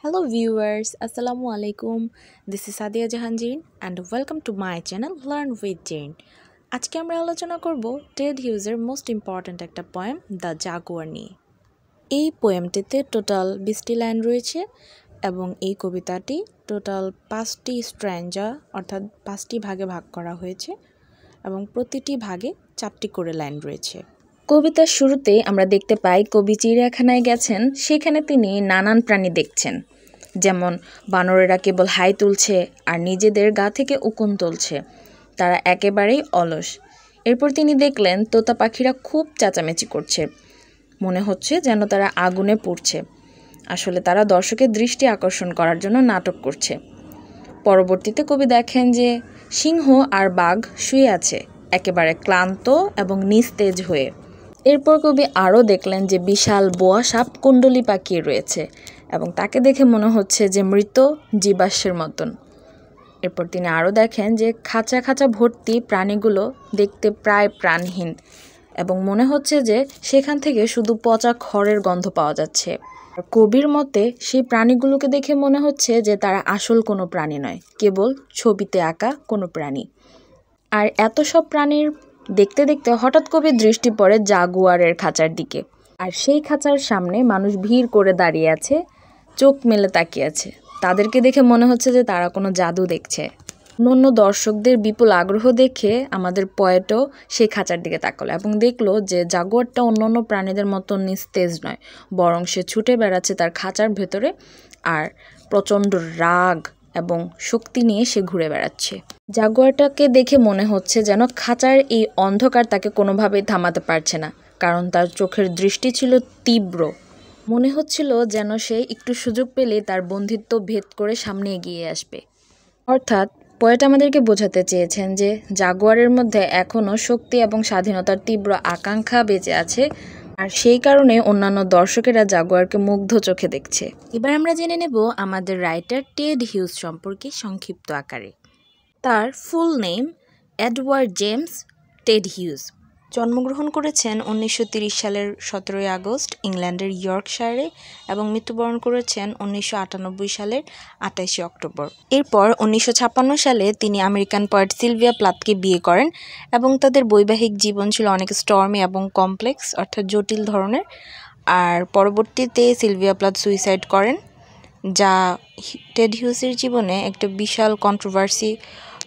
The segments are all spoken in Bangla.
Hello viewers, Assalamu alaikum. This is Sadia Jahanjeen and welcome to my channel Learn with Jane. আজকে আমরা আলোচনা করব টেড হিউজের মোস্ট ইম্পর্ট্যান্ট একটা পোয়েম দ্য জাগুয়ার নিয়ে। এই পোয়েমটিতে টোটাল 20টি লাইন রয়েছে এবং এই কবিতাটি টোটাল 5টি স্ট্র্যাঞ্জা অর্থাৎ 5টি ভাগে ভাগ করা হয়েছে এবং প্রতিটি ভাগে 4টি করে লাইন রয়েছে। কবিতার শুরুতেই আমরা দেখতে পাই কবি চিড়িয়াখানায় গেছেন, সেখানে তিনি নানান প্রাণী দেখছেন, যেমন বানরেরা কেবল হাই তুলছে আর নিজেদের গা থেকে উকুন তুলছে, তারা একেবারেই অলস। এরপর তিনি দেখলেন তোতা পাখিরা খুব চেঁচামেচি করছে, মনে হচ্ছে যেন তারা আগুনে পুড়ছে। আসলে তারা দর্শকের দৃষ্টি আকর্ষণ করার জন্য নাটক করছে। পরবর্তীতে কবি দেখেন যে সিংহ আর বাঘ শুয়ে আছে একেবারে ক্লান্ত এবং নিস্তেজ হয়ে। এরপর কবি আরও দেখলেন যে বিশাল বোয়া সাপ কুণ্ডলী পাকিয়ে রয়েছে এবং তাকে দেখে মনে হচ্ছে যে মৃত জীবাশ্মের মতন। এরপর তিনি আরও দেখেন যে খাঁচা খাঁচা ভর্তি প্রাণীগুলো দেখতে প্রায় প্রাণহীন এবং মনে হচ্ছে যে সেখান থেকে শুধু পচা খড়ের গন্ধ পাওয়া যাচ্ছে। কবির মতে সেই প্রাণীগুলোকে দেখে মনে হচ্ছে যে তারা আসল কোনো প্রাণী নয়, কেবল ছবিতে আঁকা কোনো প্রাণী। আর এত সব প্রাণীর দেখতে দেখতে হঠাৎ কবির দৃষ্টি পড়ে জাগুয়ারের খাঁচার দিকে। আর সেই খাঁচার সামনে মানুষ ভিড় করে দাঁড়িয়ে আছে, চোখ মেলে তাকিয়ে আছে। তাদেরকে দেখে মনে হচ্ছে যে তারা কোনো জাদু দেখছে। অন্য দর্শকদের বিপুল আগ্রহ দেখে আমাদের পয়েটও সেই খাঁচার দিকে তাকালো এবং দেখলো যে জাগুয়ারটা অন্য প্রাণীদের মতো নিস্তেজ নয়, বরং সে ছুটে বেড়াচ্ছে তার খাঁচার ভেতরে আর প্রচণ্ড রাগ এবং শক্তি নিয়ে সে ঘুরে বেড়াচ্ছে। জাগুয়ারটাকে দেখে মনে হচ্ছে যেন খাঁচার এই অন্ধকার তাকে কোনোভাবেই থামাতে পারছে না, কারণ তার চোখের দৃষ্টি ছিল তীব্র। মনে হচ্ছিল যেন সে একটু সুযোগ পেলে তার বন্ধিত্ব ভেদ করে সামনে এগিয়ে আসবে। অর্থাৎ পোয়েট আমাদেরকে বোঝাতে চেয়েছেন যে জাগুয়ারের মধ্যে এখনও শক্তি এবং স্বাধীনতার তীব্র আকাঙ্ক্ষা বেঁচে আছে, আর সেই কারণে অন্যান্য দর্শকেরা জাগুয়ারকে মুগ্ধ চোখে দেখছে। এবার আমরা জেনে নেব আমাদের রাইটার টেড হিউজ সম্পর্কে সংক্ষিপ্ত আকারে। তার full name Edward James Ted huge. জন্মগ্রহণ করেছেন 1930 সালের 17 আগস্ট ইংল্যান্ডের ইয়র্কশায়ারে এবং মৃত্যুবরণ করেছেন 1998 সালের 28 অক্টোবর। এরপর 1956 সালে তিনি আমেরিকান পোয়েট সিলভিয়া প্লাথকে বিয়ে করেন এবং তাদের বৈবাহিক জীবন ছিল অনেক স্টর্মি এবং কমপ্লেক্স অর্থাৎ জটিল ধরনের। আর পরবর্তীতে সিলভিয়া প্লাথ সুইসাইড করেন, যা টেড হিউজের জীবনে একটা বিশাল কন্ট্রোভার্সি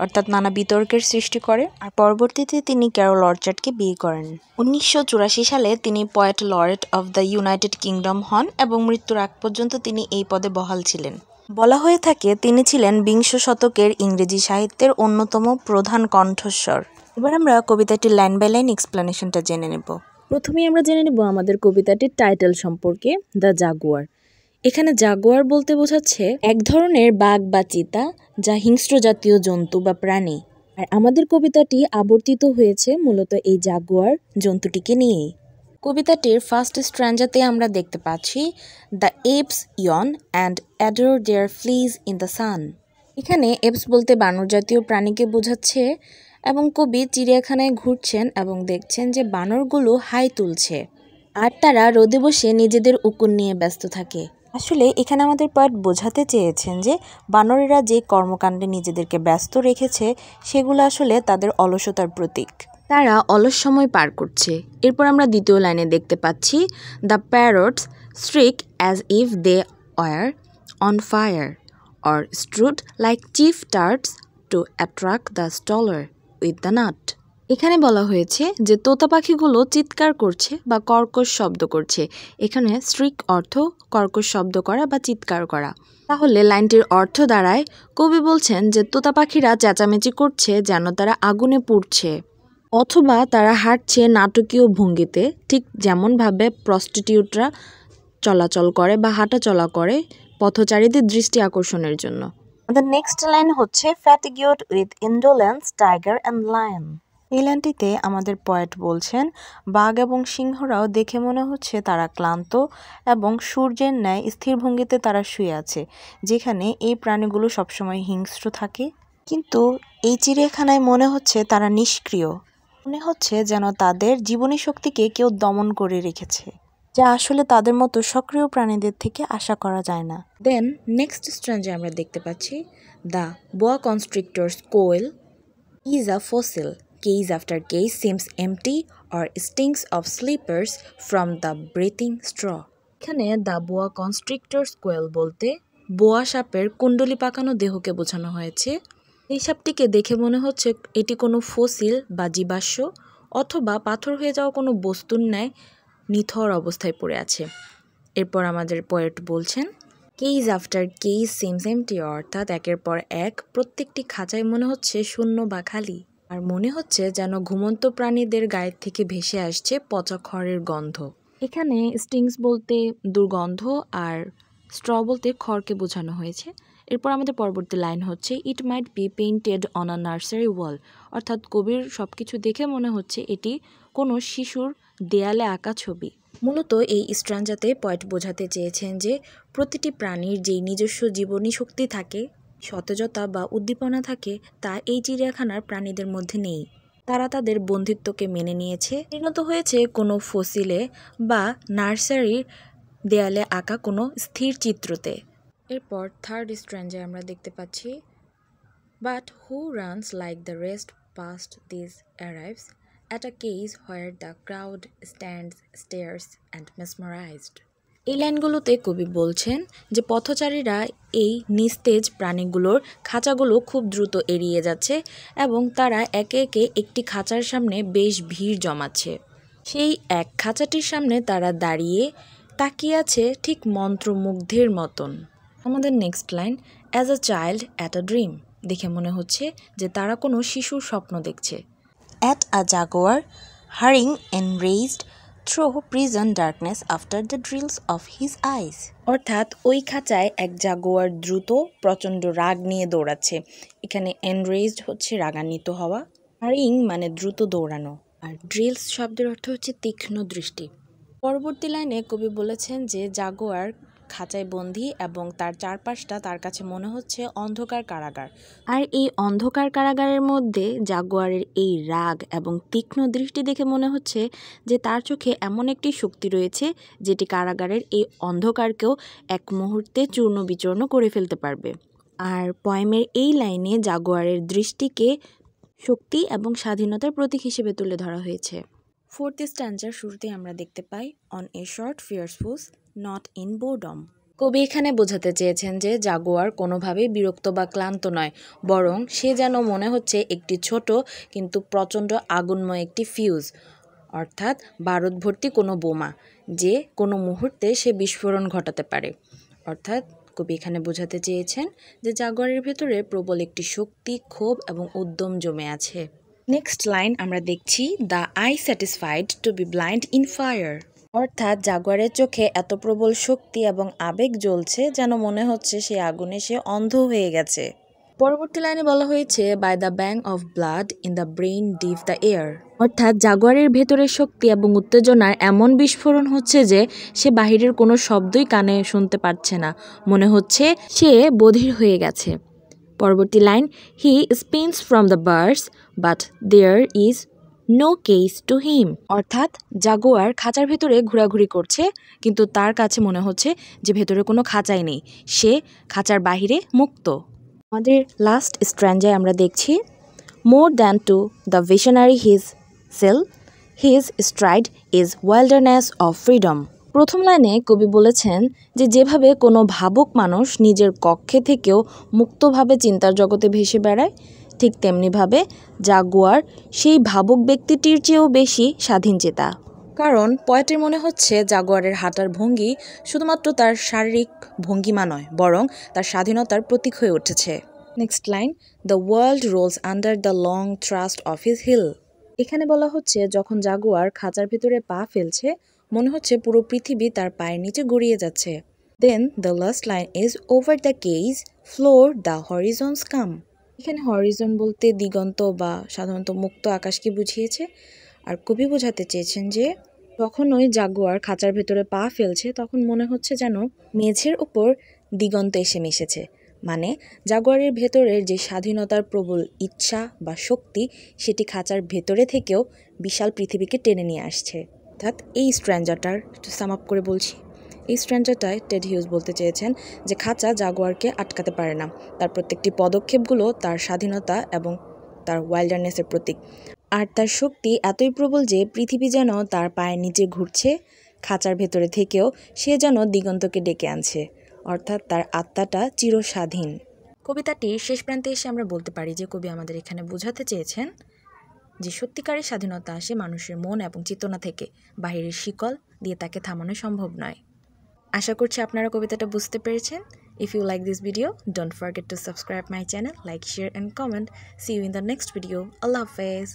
অর্থাৎ নানা বিতর্কের সৃষ্টি করে। আর পরবর্তীতে তিনি ক্যারল অর্চার্ডকে বিয়ে করেন। 1984 সালে তিনি poet laureate of the United kingdom হন এবং মৃত্যুর আগ পর্যন্ত তিনি এই পদে বহাল ছিলেন। বলা হয়ে থাকে তিনি ছিলেন বিংশ শতকের ইংরেজি সাহিত্যের অন্যতম প্রধান কণ্ঠস্বর। এবার আমরা কবিতাটির লাইন বাই লাইন এক্সপ্লেনেশনটা জেনে নেব। প্রথমেই আমরা জেনে নেব আমাদের কবিতাটির টাইটেল সম্পর্কে, দ্য জাগুয়ার। এখানে জাগুয়ার বলতে বোঝাচ্ছে এক ধরনের বাঘ বা চিতা, যা হিংস্র জাতীয় জন্তু বা প্রাণী। আর আমাদের কবিতাটি আবর্তিত হয়েছে মূলত এই জাগুয়ার জন্তুটিকে নিয়েই। কবিতাটির ফার্স্ট স্ট্র্যাঞ্জাতে আমরা দেখতে পাচ্ছি the apes yawn and adore their fleas in the sun. এখানে এপস বলতে বানর জাতীয় প্রাণীকে বোঝাচ্ছে এবং কবি চিড়িয়াখানায় ঘুরছেন এবং দেখছেন যে বানরগুলো হাই তুলছে আর তারা রোদে বসে নিজেদের উকুন নিয়ে ব্যস্ত থাকে। আসলে এখানে আমাদের পোয়েট বোঝাতে চেয়েছেন যে বানরেরা যে কর্মকাণ্ডে নিজেদেরকে ব্যস্ত রেখেছে সেগুলো আসলে তাদের অলসতার প্রতীক, তারা অলস সময় পার করছে। এরপর আমরা দ্বিতীয় লাইনে দেখতে পাচ্ছি the parrots shriek as if they were on fire or strut like cheap tarts to attract the stroller with the nut. এখানে বলা হয়েছে যে তোতা পাখিগুলো চিৎকার করছে বা কর্কশ শব্দ করছে। এখানে স্ট্রিক অর্থ কর্কশ শব্দ করা বা চিৎকার করা। তাহলে লাইনটির অর্থ দাঁড়ায় কবি বলছেন যে তোতা পাখিরা চেঁচামেচি করছে যেন তারা আগুনে পুড়ছে, অথবা তারা হাঁটছে নাটকীয় ভঙ্গিতে, ঠিক যেমনভাবে প্রস্টিটিউটরা চলাচল করে বা হাঁটা চলা করে পথচারীদের দৃষ্টি আকর্ষণের জন্য। আমাদের নেক্সট লাইন হচ্ছে fatigued with indolence tiger and lion. এই লাইনটিতে আমাদের পোয়েট বলছেন বাঘ এবং সিংহরাও দেখে মনে হচ্ছে তারা ক্লান্ত এবং সূর্যের ন্যায় স্থির ভঙ্গিতে তারা শুয়ে আছে, যেখানে এই প্রাণীগুলো সবসময় হিংস্র থাকে। কিন্তু এই চিড়িয়াখানায় মনে হচ্ছে তারা নিষ্ক্রিয়, মনে হচ্ছে যেন তাদের জীবনী শক্তিকে কেউ দমন করে রেখেছে। যা আসলে তাদের মতো সক্রিয় প্রাণীদের থেকে আশা করা যায় না। দেন নেক্সট স্ট্র্যান্ডে আমরা দেখতে পাচ্ছি the boa constrictor's coil is a fossil. Case after case seems empty or stinks of sleepers from the breathing straw. এখানে দ্য বোয়া কনস্ট্রিক্টরস কোয়েল বলতে বোয়া সাপের কুণ্ডলি পাকানো দেহকে বোঝানো হয়েছে। এই সাপটিকে দেখে মনে হচ্ছে এটি কোনো ফসিল বা জীবাশ্ম অথবা পাথর হয়ে যাওয়া কোনো বস্তুর ন্যায় নিথর অবস্থায় পড়ে আছে। এরপর আমাদের পোয়েট বলছেন cage after cage seems empty, অর্থাৎ একের পর এক প্রত্যেকটি খাঁচায় মনে হচ্ছে শূন্য বা খালি, আর মনে হচ্ছে যেন ঘুমন্ত প্রাণীদের গায়ের থেকে ভেসে আসছে পচা খড়ের গন্ধ। এখানে স্টিংস বলতে দুর্গন্ধ আর স্ট্র বলতে খড়কে বোঝানো হয়েছে। এরপর আমাদের পরবর্তী লাইন হচ্ছে it might be painted on a nursery wall, অর্থাৎ কবির সব কিছু দেখে মনে হচ্ছে এটি কোনো শিশুর দেয়ালে আঁকা ছবি। মূলত এই স্ট্র্যাঞ্জাতে পয়েট বোঝাতে চেয়েছেন যে প্রতিটি প্রাণীর যেই নিজস্ব জীবনী শক্তি থাকে, সতেজতা বা উদ্দীপনা থাকে, তা এই চিড়িয়াখানার প্রাণীদের মধ্যে নেই। তারা তাদের বন্ধিত্বকে মেনে নিয়েছে, পরিণত হয়েছে কোনো ফসিলে বা নার্সারির দেয়ালে আঁকা কোনো স্থির চিত্রতে। এরপর থার্ড স্ট্র্যাঞ্জে আমরা দেখতে পাচ্ছি but who runs like the rest past this arrives at a case where the crowd stands, stares and mesmerized. এই লাইনগুলোতে কবি বলছেন যে পথচারীরা এই নিস্তেজ প্রাণীগুলোর খাঁচাগুলো খুব দ্রুত এড়িয়ে যাচ্ছে এবং তারা একে একে একটি খাঁচার সামনে বেশ ভিড় জমাচ্ছে। সেই এক খাঁচাটির সামনে তারা দাঁড়িয়ে তাকিয়ে আছে ঠিক মন্ত্রমুগ্ধের মতন। আমাদের next line as a child at a dream, দেখে মনে হচ্ছে যে তারা কোনো শিশুর স্বপ্ন দেখছে। At a jaguar hurrying enraged through prison darkness after the drills of his eyes. অর্থাৎ ওই খাঁচায় এক জাগুয়ার দ্রুত প্রচণ্ড রাগ নিয়ে দৌড়াচ্ছে। এখানে enraged হচ্ছে রাগান্বিত হওয়া, hurrying মানে দ্রুত দৌড়ানো, আর drills শব্দের অর্থ হচ্ছে তীক্ষ্ণ দৃষ্টি। পরবর্তী লাইনে কবি বলেছেন যে জাগুয়ার খাঁচায় বন্দী এবং তার চারপাশটা তার কাছে মনে হচ্ছে অন্ধকার কারাগার, আর এই অন্ধকার কারাগারের মধ্যে জাগুয়ারের এই রাগ এবং তীক্ষ্ণ দৃষ্টি দেখে মনে হচ্ছে যে তার চোখে এমন একটি শক্তি রয়েছে যেটি কারাগারের এই অন্ধকারকেও এক মুহূর্তে চূর্ণ বিচূর্ণ করে ফেলতে পারবে। আর পয়েমের এই লাইনে জাগুয়ারের দৃষ্টিকে শক্তি এবং স্বাধীনতার প্রতীক হিসেবে তুলে ধরা হয়েছে। ফোর্থ স্ট্যাঞ্জার শুরুতে আমরা দেখতে পাই on a short fierce fuse not in boredom. কবি এখানে বোঝাতে চেয়েছেন যে জাগুয়ার কোনোভাবেই বিরক্ত বা ক্লান্ত নয়, বরং সে যেন মনে হচ্ছে একটি ছোট কিন্তু প্রচণ্ড আগুনময় একটি ফিউজ, অর্থাৎ বারুদ ভর্তি কোনো বোমা, যে কোনো মুহূর্তে সে বিস্ফোরণ ঘটাতে পারে। অর্থাৎ কবি এখানে বোঝাতে চেয়েছেন যে জাগুয়ারের ভেতরে প্রবল একটি শক্তি, ক্ষোভ এবং উদ্যম জমে আছে। নেক্সট লাইন আমরা দেখছি the eye satisfied to be blind in fire, অর্থাৎ জাগুয়ারের চোখে এত প্রবল শক্তি এবং আবেগ জ্বলছে যেন মনে হচ্ছে সে আগুনে সে অন্ধ হয়ে গেছে। পরবর্তী লাইনে বলা হয়েছে by the bang of blood in the brain deaf the ear, অর্থাৎ জাগুয়ারের ভেতরের শক্তি এবং উত্তেজনার এমন বিস্ফোরণ হচ্ছে যে সে বাহিরের কোনো শব্দই কানে শুনতে পাচ্ছে না, মনে হচ্ছে সে বধির হয়ে গেছে। পরবর্তী line he spins from the bars but there is no cage to him, অর্থাৎ জাগুয়ার খাঁচার ভেতরে ঘোরাঘুরি করছে কিন্তু তার কাছে মনে হচ্ছে যে ভেতরে কোনো খাঁচাই নেই, সে খাঁচার বাহিরে মুক্ত। আমাদের লাস্ট স্ট্র্যাঞ্জায় আমরা দেখছি more than to the visionary his cell his stride is wilderness of freedom. প্রথম লাইনে কবি বলেছেন যে যেভাবে কোনো ভাবুক মানুষ নিজের কক্ষে থেকেও মুক্তভাবে চিন্তার জগতে ভেসে বেড়ায়, ঠিক তেমনিভাবে জাগুয়ার সেই ভাবুক ব্যক্তিটির চেয়েও বেশি স্বাধীনচেতা। কারণ পয়েটের মনে হচ্ছে জাগুয়ারের হাঁটার ভঙ্গি শুধুমাত্র তার শারীরিক ভঙ্গিমা নয়, বরং তার স্বাধীনতার প্রতীক হয়ে উঠেছে। Next line the world rolls under the long thrust of his heel. এখানে বলা হচ্ছে যখন জাগুয়ার খাঁচার ভিতরে পা ফেলছে মনে হচ্ছে পুরো পৃথিবী তার পায়ের নিচে গড়িয়ে যাচ্ছে। Then the last line is over the cage floor the horizons come. এখানে হরিজন বলতে দিগন্ত বা সাধারণত মুক্ত আকাশকে বুঝিয়েছে, আর কবি বোঝাতে চেয়েছেন যে যখনই জাগুয়ার খাঁচার ভেতরে পা ফেলছে তখন মনে হচ্ছে যেন মেঝের উপর দিগন্ত এসে মিশেছে, মানে জাগুয়ারের ভেতরের যে স্বাধীনতার প্রবল ইচ্ছা বা শক্তি সেটি খাঁচার ভেতরে থেকেও বিশাল পৃথিবীকে টেনে নিয়ে আসছে। অর্থাৎ এই স্ট্র্যাঞ্জাটার একটু সাম আপ করে বলছি। এই স্ট্র্যাঞ্জাটায় টেড হিউজ বলতে চেয়েছেন যে খাঁচা জাগুয়ারকে আটকাতে পারে না, তার প্রত্যেকটি পদক্ষেপগুলো তার স্বাধীনতা এবং তার ওয়াইল্ডারনেসের প্রতীক। আর তার শক্তি এতই প্রবল যে পৃথিবী যেন তার পায়ের নিচে ঘুরছে, খাঁচার ভেতরে থেকেও সে যেন দিগন্তকে ডেকে আনছে, অর্থাৎ তার আত্মাটা চিরস্বাধীন। কবিতাটির শেষ প্রান্তে এসে আমরা বলতে পারি যে কবি আমাদের এখানে বোঝাতে চেয়েছেন যে সত্যিকারের স্বাধীনতা আসে মানুষের মন এবং চেতনা থেকে, বাহিরের শিকল দিয়ে তাকে থামানো সম্ভব নয়। আশা করছি আপনারা কবিতাটা বুঝতে পেরেছেন। If you like this video, don't forget to subscribe my channel, like, share and comment. See you in the next video. Allah Hafiz.